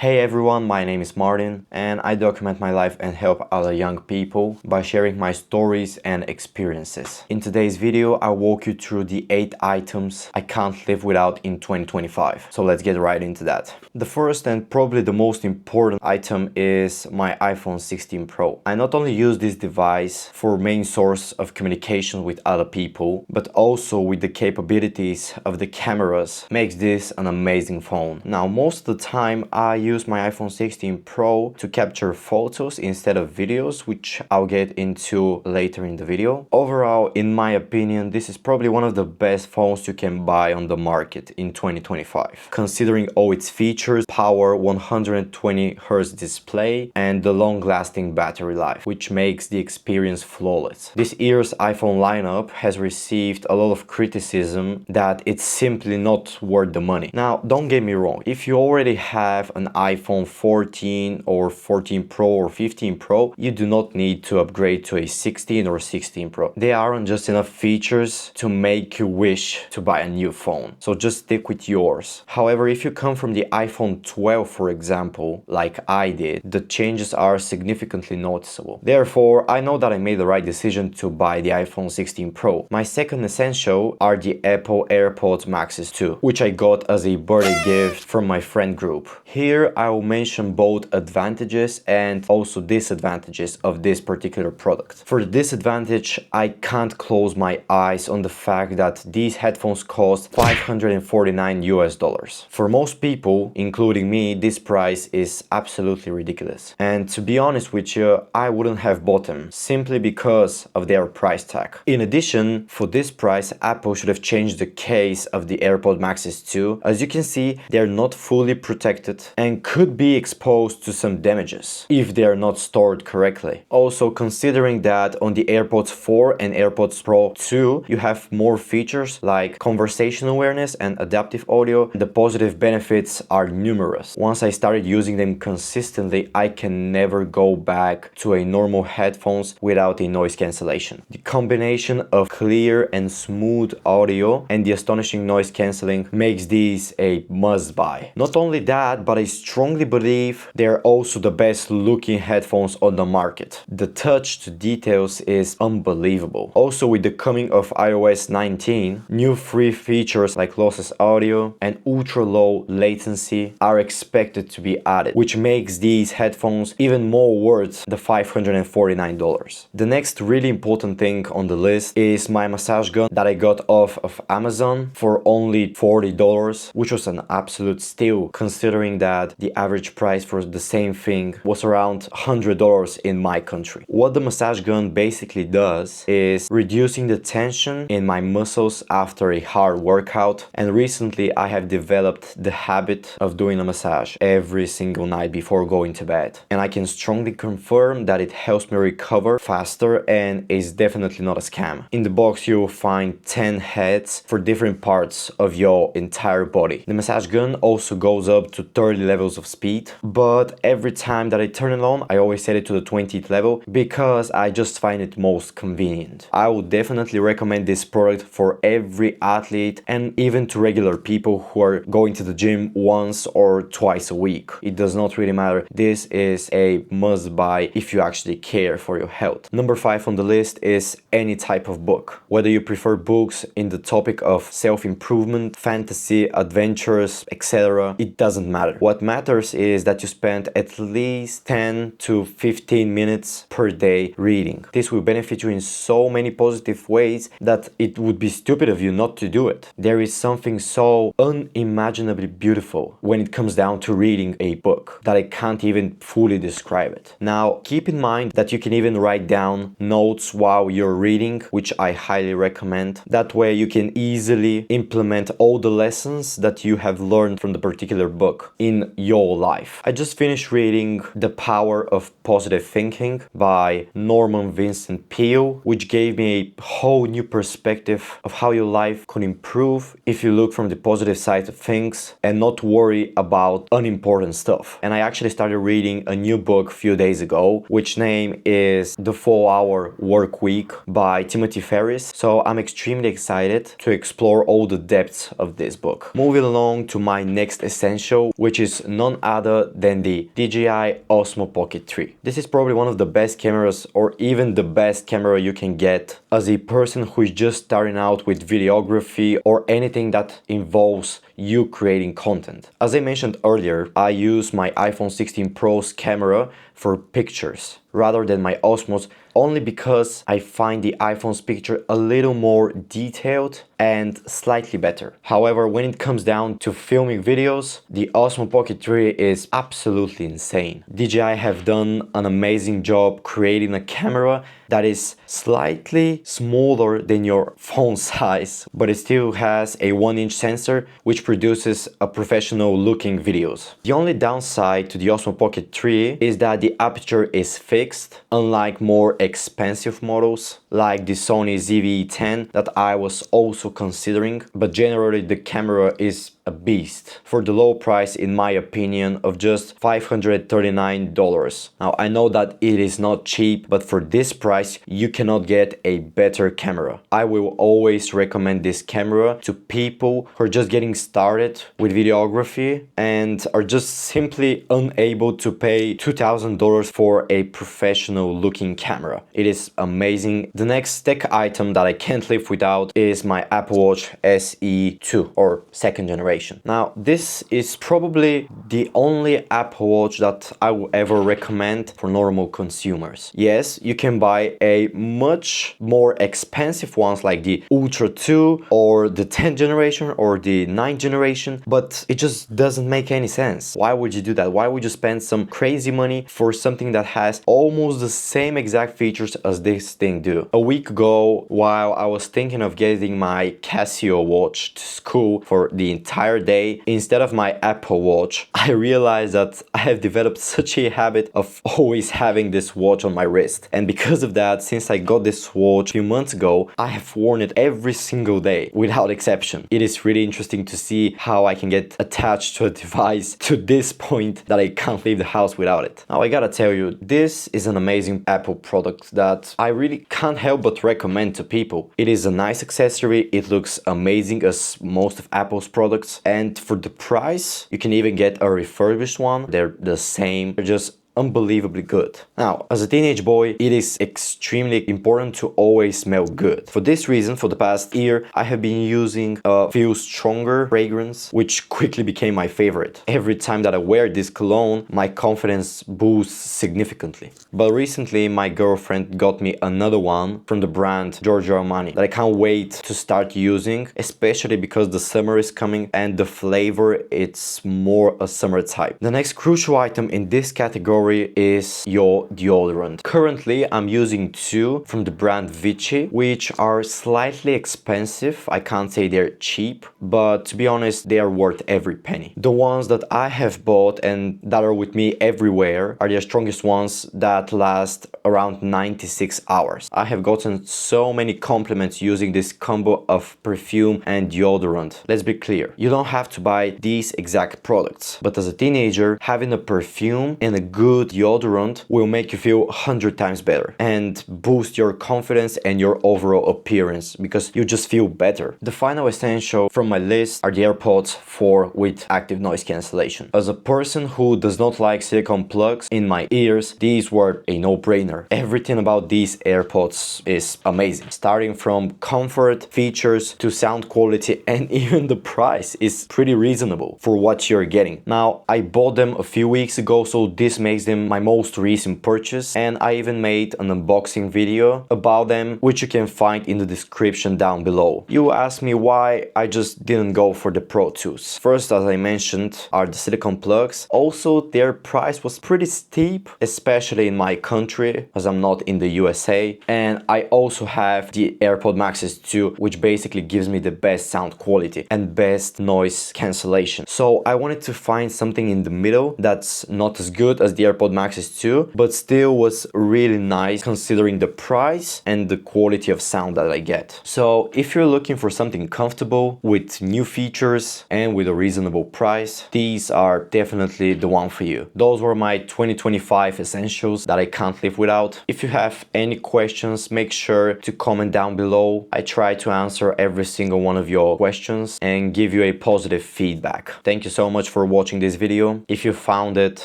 Hey everyone, my name is Martin and I document my life and help other young people by sharing my stories and experiences. In today's video, I'll walk you through the 8 items I can't live without in 2025. So let's get right into that. The first and probably the most important item is my iPhone 16 Pro. I not only use this device for main source of communication with other people, but also with the capabilities of the cameras makes this an amazing phone. Now, most of the time I use my iPhone 16 Pro to capture photos instead of videos, which I'll get into later in the video. Overall, in my opinion, this is probably one of the best phones you can buy on the market in 2025, considering all its features, power, 120Hz display, and the long-lasting battery life, which makes the experience flawless. This year's iPhone lineup has received a lot of criticism that it's simply not worth the money. Now, don't get me wrong, if you already have an iPhone 14 or 14 Pro or 15 Pro, you do not need to upgrade to a 16 or 16 Pro. They aren't just enough features to make you wish to buy a new phone, so just stick with yours. However, if you come from the iPhone 12, for example, like I did, the changes are significantly noticeable. Therefore, I know that I made the right decision to buy the iPhone 16 Pro. My second essential are the Apple AirPods Maxes 2, which I got as a birthday gift from my friend group. Here I will mention both advantages and also disadvantages of this particular product. For the disadvantage, I can't close my eyes on the fact that these headphones cost $549. For most people, including me, this price is absolutely ridiculous. And to be honest with you, I wouldn't have bought them simply because of their price tag. In addition, for this price, Apple should have changed the case of the AirPod Maxes 2. As you can see, they're not fully protected and could be exposed to some damages if they are not stored correctly. Also, considering that on the AirPods 4 and AirPods Pro 2 you have more features like conversation awareness and adaptive audio, the positive benefits are numerous. Once I started using them consistently, I can never go back to a normal headphones without a noise cancellation. The combination of clear and smooth audio and the astonishing noise cancelling makes these a must buy. Not only that, but I strongly believe they're also the best looking headphones on the market. The touch to details is unbelievable. Also, with the coming of iOS 19, new free features like lossless audio and ultra low latency are expected to be added, which makes these headphones even more worth the $549. The next really important thing on the list is my massage gun that I got off of Amazon for only $40, which was an absolute steal considering that the average price for the same thing was around $100 in my country. What the massage gun basically does is reducing the tension in my muscles after a hard workout, and recently I have developed the habit of doing a massage every single night before going to bed, and I can strongly confirm that it helps me recover faster and is definitely not a scam. In the box you will find 10 heads for different parts of your entire body. The massage gun also goes up to 30 levels of speed, but every time that I turn it on, I always set it to the 20th level because I just find it most convenient. I would definitely recommend this product for every athlete and even to regular people who are going to the gym once or twice a week. It does not really matter. This is a must buy if you actually care for your health. Number 5 on the list is any type of book. Whether you prefer books in the topic of self-improvement, fantasy, adventures, etc., it doesn't matter. What matters is that you spend at least 10 to 15 minutes per day reading. This will benefit you in so many positive ways that it would be stupid of you not to do it. There is something so unimaginably beautiful when it comes down to reading a book that I can't even fully describe it. Now, keep in mind that you can even write down notes while you're reading, which I highly recommend. That way you can easily implement all the lessons that you have learned from the particular book in your life. I just finished reading The Power of Positive Thinking by Norman Vincent Peale, which gave me a whole new perspective of how your life could improve if you look from the positive side of things and not worry about unimportant stuff. And and I actually started reading a new book a few days ago, which name is The 4-Hour Work Week by Timothy Ferriss. So I'm extremely excited to explore all the depths of this book. Moving along to my next essential, which is none other than the DJI Osmo Pocket 3. This is probably one of the best cameras, or even the best camera you can get as a person who is just starting out with videography or anything that involves you creating content. As I mentioned earlier, I use my iPhone 16 Pro's camera for pictures rather than my Osmos, only because I find the iPhone's picture a little more detailed and slightly better. However, when it comes down to filming videos, the Osmo Pocket 3 is absolutely insane. DJI have done an amazing job creating a camera that is slightly smaller than your phone size, but it still has a 1-inch sensor which produces a professional looking videos. The only downside to the Osmo Pocket 3 is that the aperture is fixed, unlike more expensive models like the Sony ZV-E10 that I was also considering, but generally the camera is a beast for the low price, in my opinion, of just $539. Now I know that it is not cheap, but for this price you cannot get a better camera. I will always recommend this camera to people who are just getting started with videography and are just simply unable to pay $2,000 for a professional looking camera. It is amazing. The next tech item that I can't live without is my Apple Watch SE 2, or second generation. Now, this is probably the only Apple Watch that I will ever recommend for normal consumers. Yes, you can buy a much more expensive ones like the Ultra 2 or the 10th generation or the 9th generation, but it just doesn't make any sense. Why would you do that? Why would you spend some crazy money for something that has almost the same exact features as this thing do? A week ago, while I was thinking of getting my Casio watch to school for the entire day instead of my Apple Watch, I realized that I have developed such a habit of always having this watch on my wrist. And because of that, since I got this watch a few months ago, I have worn it every single day without exception. It is really interesting to see how I can get attached to a device to this point that I can't leave the house without it. Now I gotta tell you, this is an amazing Apple product that I really can't help but recommend to people. It is a nice accessory, it looks amazing as most of Apple's products, and for the price you can even get a refurbished one. They're the same, they're just unbelievably good. Now, as a teenage boy, it is extremely important to always smell good. For this reason, for the past year, I have been using a Feel Stronger fragrance, which quickly became my favorite. Every time that I wear this cologne, my confidence boosts significantly. But recently, my girlfriend got me another one from the brand Giorgio Armani that I can't wait to start using, especially because the summer is coming and the flavor, it's more a summer type. The next crucial item in this category is your deodorant. Currently, I'm using two from the brand Vichy, which are slightly expensive. I can't say they're cheap, but to be honest, they are worth every penny. The ones that I have bought and that are with me everywhere are the strongest ones that last around 96 hours. I have gotten so many compliments using this combo of perfume and deodorant. Let's be clear, you don't have to buy these exact products, but as a teenager, having a perfume and a good deodorant will make you feel 100 times better and boost your confidence and your overall appearance because you just feel better. The final essential from my list are the AirPods 4 with active noise cancellation. As a person who does not like silicone plugs in my ears, these were a no-brainer. Everything about these AirPods is amazing. Starting from comfort, features, to sound quality, and even the price is pretty reasonable for what you're getting. Now, I bought them a few weeks ago, so this makes them my most recent purchase, and I even made an unboxing video about them, which you can find in the description down below. You asked me why I just didn't go for the Pro 2s. First, as I mentioned, are the silicone plugs. Also, their price was pretty steep, especially in my country, as I'm not in the USA. And I also have the AirPod Maxes 2, which basically gives me the best sound quality and best noise cancellation. So I wanted to find something in the middle that's not as good as the AirPod Maxes too, but still was really nice considering the price and the quality of sound that I get. So if you're looking for something comfortable with new features and with a reasonable price, these are definitely the one for you. Those were my 2025 essentials that I can't live without. If you have any questions, make sure to comment down below. I try to answer every single one of your questions and give you a positive feedback. Thank you so much for watching this video. If you found it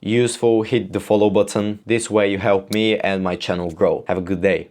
useful, hit the follow button. This way you help me and my channel grow. Have a good day.